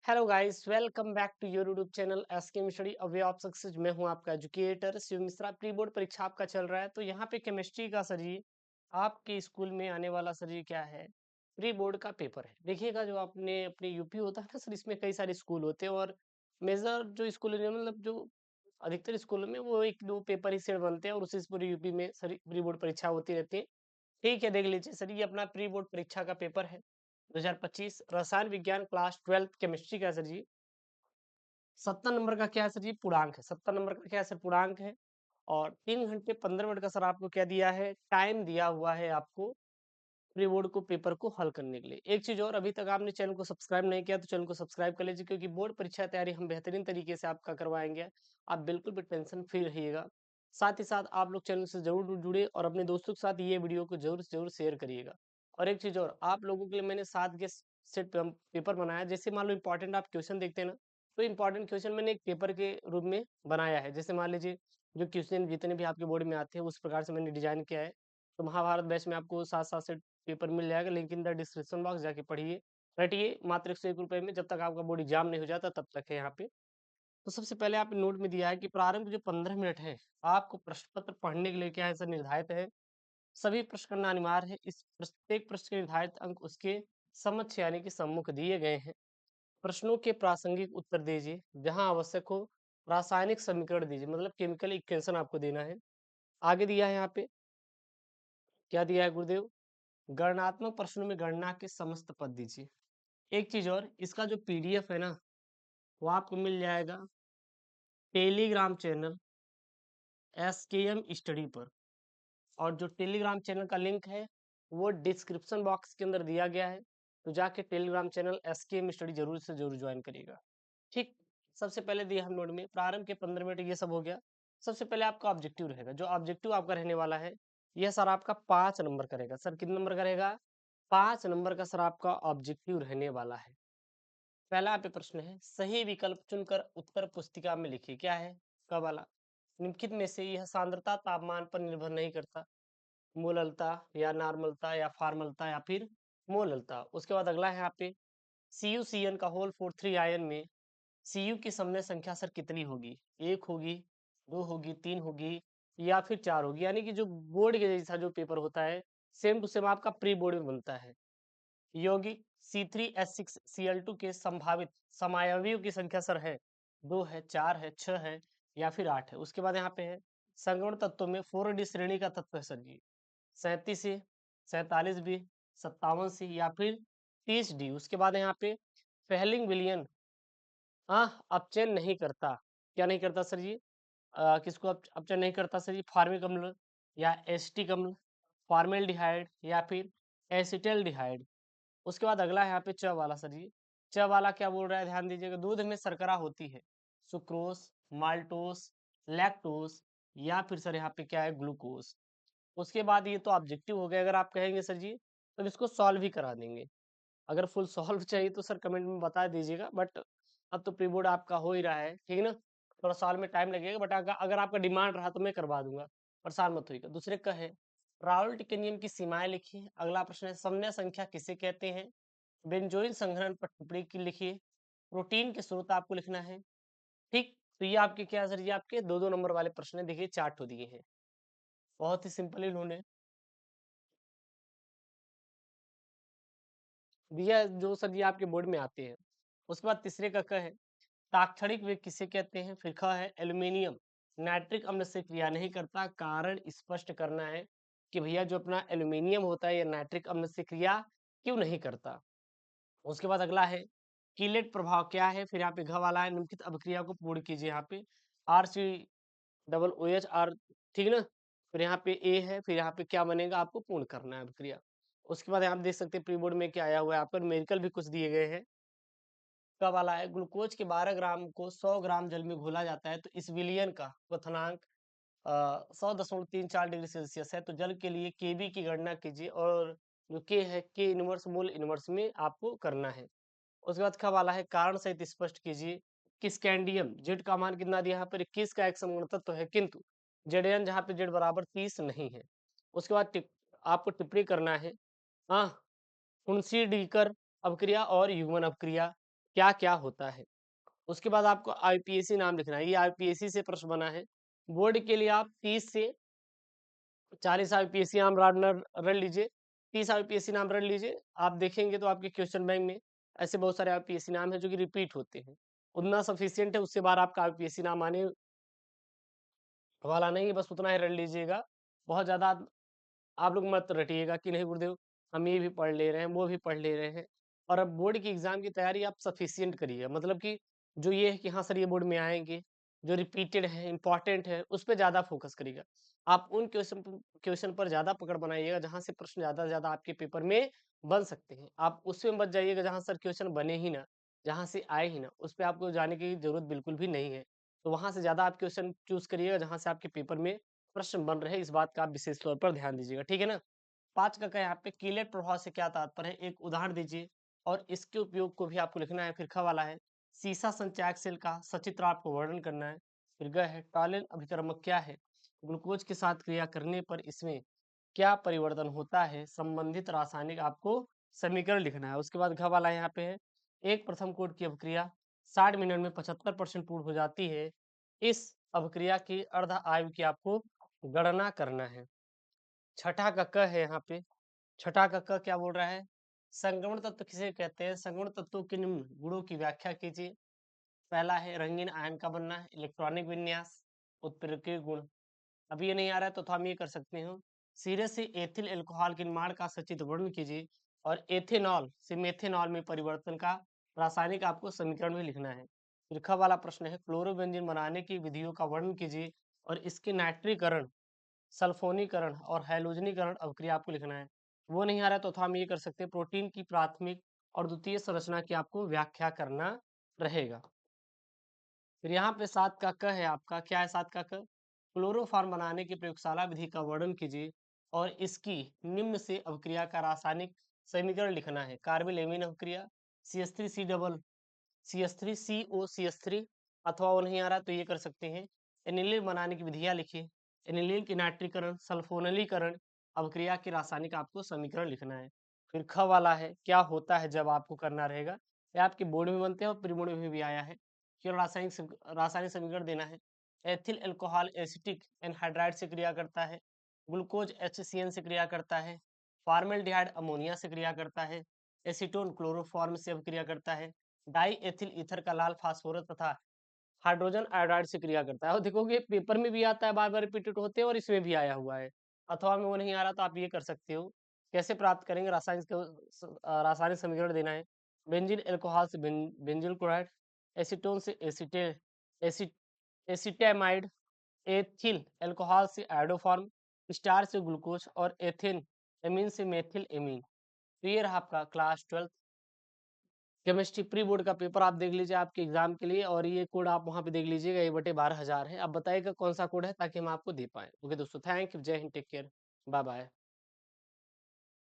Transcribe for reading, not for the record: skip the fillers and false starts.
Hello guys, welcome back to your YouTube channel SK study a way of success. मैं हूं आपका educator Shiv Mishra. Pre board परीक्षा आपका चल रहा है, तो यहाँ पे केमिस्ट्री का सर जी आपके स्कूल में आने वाला सर जी क्या है, प्री बोर्ड का पेपर है। देखिएगा, जो आपने अपने यूपी होता है ना सर, इसमें कई सारे स्कूल होते हैं और मेजर जो स्कूल है, मतलब जो अधिकतर स्कूलों में वो एक दो पेपर ही सेट बनते हैं और उसी से पूरी यूपी में सर प्री बोर्ड परीक्षा होती रहती है। ठीक है, देख लीजिए सर, ये अपना प्री बोर्ड परीक्षा का पेपर है 2025 रसायन विज्ञान क्लास 12th केमिस्ट्री का सर जी। 70 नंबर का क्या है सर जी, पूर्णांक है। 70 नंबर का क्या है सर, पूर्णांक है। और 3 घंटे 15 मिनट का सर आपको क्या दिया है, टाइम दिया हुआ है आपको प्री बोर्ड को पेपर को हल करने के लिए। एक चीज और, अभी तक आपने चैनल को सब्सक्राइब नहीं किया तो चैनल को सब्सक्राइब कर लीजिए, क्योंकि बोर्ड परीक्षा तैयारी हम बेहतरीन तरीके से आपका करवाएंगे। आप बिल्कुल भी टेंशन फ्री रहिएगा। साथ ही साथ आप लोग चैनल से जरूर जुड़े और अपने दोस्तों के साथ ये वीडियो को जरूर से जरूर शेयर करिएगा। और एक चीज और, आप लोगों के लिए मैंने 7 गेस्ट सेट पेपर बनाया। जैसे मान लो इंपॉर्टेंट आप क्वेश्चन देखते हैं ना, तो इंपॉर्टेंट क्वेश्चन मैंने एक पेपर के रूप में बनाया है। जैसे मान लीजिए, जो क्वेश्चन जितने भी आपके बोर्ड में आते हैं उस प्रकार से मैंने डिजाइन किया है। तो महाभारत बैच में आपको 7 7 सेट पेपर मिल जाएगा, link in the description box, जाके पढ़िए। रटिए, मात्र 101 रुपये में, जब तक आपका बोर्ड एग्जाम नहीं हो जाता तब तक है यहाँ पे। तो सबसे पहले आप नोट में दिया है कि प्रारंभ जो 15 मिनट है, आपको प्रश्न पत्र पढ़ने के लिए क्या है सर, निर्धारित है। सभी प्रश्न करना अनिवार्य है। इस प्रत्येक प्रश्न के निर्धारित अंक उसके समक्ष यानी कि सम्मुख दिए गए हैं। प्रश्नों के प्रासंगिक उत्तर दीजिए, जहां आवश्यक हो रासायनिक समीकरण दीजिए, मतलब केमिकल इक्वेशन आपको देना है। आगे दिया है यहाँ पे, क्या दिया है गुरुदेव, गणनात्मक प्रश्नों में गणना के समस्त पद दीजिए। एक चीज और, इसका जो पीडीएफ है ना, वो आपको मिल जाएगा टेलीग्राम चैनल एसकेएम स्टडी पर। और जो टेलीग्राम चैनल का लिंक है वो डिस्क्रिप्शन बॉक्स के अंदर दिया गया है। तो जाके टेलीग्राम चैनल एसकेएम स्टडी जरूर से जरूर ज्वाइन करिएगा। ठीक। सबसे पहले दिया हम नोट में, प्रारंभ के 15 मिनट ये सब हो गया। सबसे पहले आपका ऑब्जेक्टिव रहेगा। जो ऑब्जेक्टिव आपका रहने वाला है, यह सर आपका 5 नंबर का रहेगा। सर कितने नंबर का रहेगा, 5 नंबर का सर आपका ऑब्जेक्टिव रहने वाला है। पहला पे प्रश्न है, सही विकल्प चुनकर उत्तर पुस्तिका में लिखिए। क्या है, क वाला, निम्नलिखित में से यह सांद्रता तापमान पर निर्भर नहीं करता, मोललता या नॉर्मलता या फॉर्मलता या फिर मोललता। उसके बाद अगला है यहाँ पे, CuCN का होल 43 आयन में Cu की समन्वय संख्या सर कितनी होगी, 1 होगी, 2 होगी, 3 होगी या फिर 4 होगी। यानी कि जो बोर्ड के जैसा जो पेपर होता है, सेम टू सेम आपका प्री बोर्ड में बनता है। यौगिक C3H6Cl2 के संभावित समायवियों की संख्या सर है 2 है, 4 है, 6 है या फिर 8 है। उसके बाद यहाँ पे है, संगमरमर तत्वों में 4D श्रेणी का तत्व है सर जी, 37 से 47 बी, 57 सी या फिर 30 डी। उसके बाद यहाँ पे फेहलिंग विलियन अपचयन नहीं करता। क्या नहीं करता सर जी, किसको अपचयन नहीं करता सर जी, फार्मिक अम्ल या एसिटिक अम्ल, फॉर्मेल्डिहाइड या फिर एसिटल्डिहाइड। उसके बाद अगला है यहाँ पे च वाला सर जी। च वाला क्या बोल रहा है, ध्यान दीजिएगा, दूध में शर्करा होती है, सुक्रोस, माल्टोस, लैक्टोस या फिर सर यहाँ पे क्या है, ग्लूकोज। उसके बाद ये तो ऑब्जेक्टिव हो गया। अगर आप कहेंगे सर जी तो इसको सॉल्व भी करा देंगे। अगर फुल सॉल्व चाहिए तो सर कमेंट में बता दीजिएगा, बट अब तो प्री बोर्ड आपका हो ही रहा है, ठीक है ना। थोड़ा सॉल्व में टाइम लगेगा, बट अगर आपका डिमांड रहा तो मैं करवा दूंगा, परेशान मत होइएगा। दूसरे का है, राउल्ट के नियम की सीमाएं लिखिए। अगला प्रश्न है, समन्वय संख्या किसे कहते हैं। बेंजोइन संघनन पर टिप्पणी की लिखिए। प्रोटीन के स्रोत आपको लिखना है। ठीक, तो ये आपके क्या है सर, ये आपके 2 2 नंबर वाले प्रश्न है। देखिए चार्ट हो दिए हैं, बहुत ही सिंपल इन्होंने दिया है, जो सर ये आपके बोर्ड में आते हैं। उसके बाद तीसरे का है, ताक्षणिक वेग किसे कहते हैं। फिर ख है, एल्यूमिनियम नाइट्रिक अम्ल से क्रिया नहीं करता, कारण स्पष्ट करना है कि भैया जो अपना एल्यूमिनियम होता है, ये नाइट्रिक अम्ल से क्रिया क्यों नहीं करता। उसके बाद अगला है, कीलेट प्रभाव क्या है। फिर यहाँ पे घ वाला है, निम्नलिखित अभिक्रिया को पूर्ण कीजिए। यहाँ पे RC OH R, ठीक है ना। फिर यहाँ पे ए है, फिर यहाँ पे क्या बनेगा, आपको पूर्ण करना है अभिक्रिया। उसके बाद यहाँ पे देख सकते हैं प्री बोर्ड में क्या आया हुआ है, आपका न्यूमेरिकल भी कुछ दिए गए हैं। का वाला है, ग्लूकोज के 12 ग्राम को 100 ग्राम जल में घोला जाता है तो इस विलयन का क्वथनांक 100.34 डिग्री सेल्सियस है। तो जल के लिए केबी की गणना कीजिए और जो के है, के इनवर्स मोल इनवर्स में आपको करना है। उसके बाद का वाला है, कारण सहित स्पष्ट कीजिए कि स्कैंडियम जेड का मान कितना दिया, यहाँ पर 21 का एक समगुण तत्व है, किंतु जेडन जहाँ पे जेड बराबर 30 नहीं है। उसके बाद आपको टिप्पणी करना है, हाँ, हुंसी डीकर अपक्रिया और युग्मन अपक्रिया। क्या-क्या होता है? उसके बाद आपको आईपीएसी नाम लिखना है। ये आईपीएसी से प्रश्न बना है। बोर्ड के लिए आप 30 से 40 आईपीएसी नाम रट लीजिए, 30 आईपीएसी नाम रट लीजिए। आप देखेंगे तो आपके क्वेश्चन बैंक में ऐसे बहुत सारे आईपीएसी नाम हैं जो कि रिपीट होते हैं। उतना सफिशिएंट है, उससे बार आपका आईपीएसी नाम आने वाला नहीं है, बस उतना ही रट लीजिएगा। बहुत ज़्यादा आप लोग मत रटिएगा कि नहीं गुरुदेव, हम ये भी पढ़ ले रहे हैं, वो भी पढ़ ले रहे हैं। और अब बोर्ड की एग्ज़ाम की तैयारी आप सफिशिएंट करिएगा। मतलब कि जो ये है कि हाँ सर ये बोर्ड में आएँगे, जो रिपीटेड है, इम्पोर्टेंट है, उस पे ज़्यादा फ़ोकस करिएगा। आप उन क्वेश्चन पर ज़्यादा पकड़ बनाइएगा जहाँ से प्रश्न ज़्यादा से ज़्यादा आपके पेपर में बन सकते हैं। आप उसमें मत जाइएगा जहाँ सर क्वेश्चन बने ही ना, जहाँ से आए ही ना, उस पे आपको जाने की ज़रूरत बिल्कुल भी नहीं है। तो वहाँ से ज़्यादा आप क्वेश्चन चूज़ करिएगा जहाँ से आपके पेपर में प्रश्न बन रहे हैं, इस बात का आप विशेष तौर पर ध्यान दीजिएगा, ठीक है ना? 5 का यहाँ पे कीलेट प्रभाव से क्या तात्पर्य है? एक उदाहरण दीजिए और इसके उपयोग को भी आपको लिखना है। फिर ख वाला है, सीसा संचायक सेल का सचित्र आपको वर्णन करना है। फिर ग है, टालिन अभिकर्मक क्या है? ग्लूकोज के साथ क्रिया करने पर इसमें क्या परिवर्तन होता है? संबंधित रासायनिक आपको समीकरण लिखना है। उसके बाद घ वाला यहाँ पे है, एक प्रथम कोट की अभिक्रिया 60 मिनट में 75% पूर्ण हो जाती है। इस अभिक्रिया की अर्ध आयु की आपको गणना करना है। छठा का क है यहाँ पे, छठा का क क्या बोल रहा है? संक्रमण तत्व किसे कहते हैं? संक्रमण तत्वों के निम्न गुणों की व्याख्या कीजिए। पहला है रंगीन आयन का बनना, इलेक्ट्रॉनिक विन्यास, उत्प्रेरकीय गुण। अब ये नहीं आ रहा है तो हम ये कर सकते हो, सीधे से एथिल अल्कोहल के निर्माण का सचित्र वर्णन कीजिए और एथेनॉल से मेथेनॉल में परिवर्तन का रासायनिक आपको समीकरण भी लिखना है। फिर ख वाला प्रश्न है, क्लोरोबेंजीन बनाने की विधियों का वर्णन कीजिए और इसके नाइट्रीकरण, सल्फोनीकरण और हैलोजनीकरण अभिक्रिया आपको लिखना है। वो नहीं आ रहा है तो हम ये कर सकते हैं, प्रोटीन की प्राथमिक और द्वितीय संरचना की आपको व्याख्या करना रहेगा। फिर यहाँ पे 7 का क है आपका, क्या है 7 का क? क्लोरोफॉर्म बनाने की प्रयोगशाला विधि का वर्णन कीजिए और इसकी निम्न से अभिक्रिया का रासायनिक समीकरण लिखना है। कार्बाइल एमीन अभिक्रिया, CH3 C double CH3 COCH3, अथवा वो नहीं आ रहा तो ये कर सकते हैं, एनिलीन बनाने की विधियाँ लिखिए। एनिलीन की नाइट्रीकरण, सल्फोनीलीकरण अभिक्रिया के रासायनिक आपको समीकरण लिखना है। फिर ख वाला है, क्या होता है जब आपको करना रहेगा। ये आपके बोर्ड में बनते हैं और प्री बोर्ड में भी आया है। केवल रासायनिक समीकरण देना है। एथिल अल्कोहल एसिटिक एनहाइड्राइड से क्रिया करता है। ग्लूकोज HCN से क्रिया करता है। फॉर्मेल्डिहाइड अमोनिया से क्रिया करता है। एसीटोन क्लोरोफॉर्म से अभिक्रिया करता है। डाई एथिल ईथर का लाल फास्फोरस तथा हाइड्रोजन आयोडाइड से क्रिया करता है। और देखोगे पेपर में भी आता है, बार बार रिपीटेड होते हैं और इसमें भी आया हुआ है। अथवा में वो नहीं आ रहा तो आप ये कर सकते हो, कैसे प्राप्त करेंगे? रासायनिक समीकरण देना है। बेंजीन अल्कोहल से बेंजील क्लोराइड, एसीटोन से एसी एसिटामाइड, एथिल अल्कोहल से आयोडोफॉर्म, स्टार से ग्लूकोज और एथेन एमीन से मेथिल एमीन। तो ये रहा आपका क्लास 12 केमिस्ट्री प्री बोर्ड का पेपर। आप देख लीजिए आपके एग्जाम के लिए, और ये कोड आप वहाँ पे देख लीजिएगा, A/12,000 है। आप बताइएगा कौन सा कोड है ताकि हम आपको दे पाएँ। ओके दोस्तों, थैंक यू, जय हिंद, टेक केयर, बाय बाय।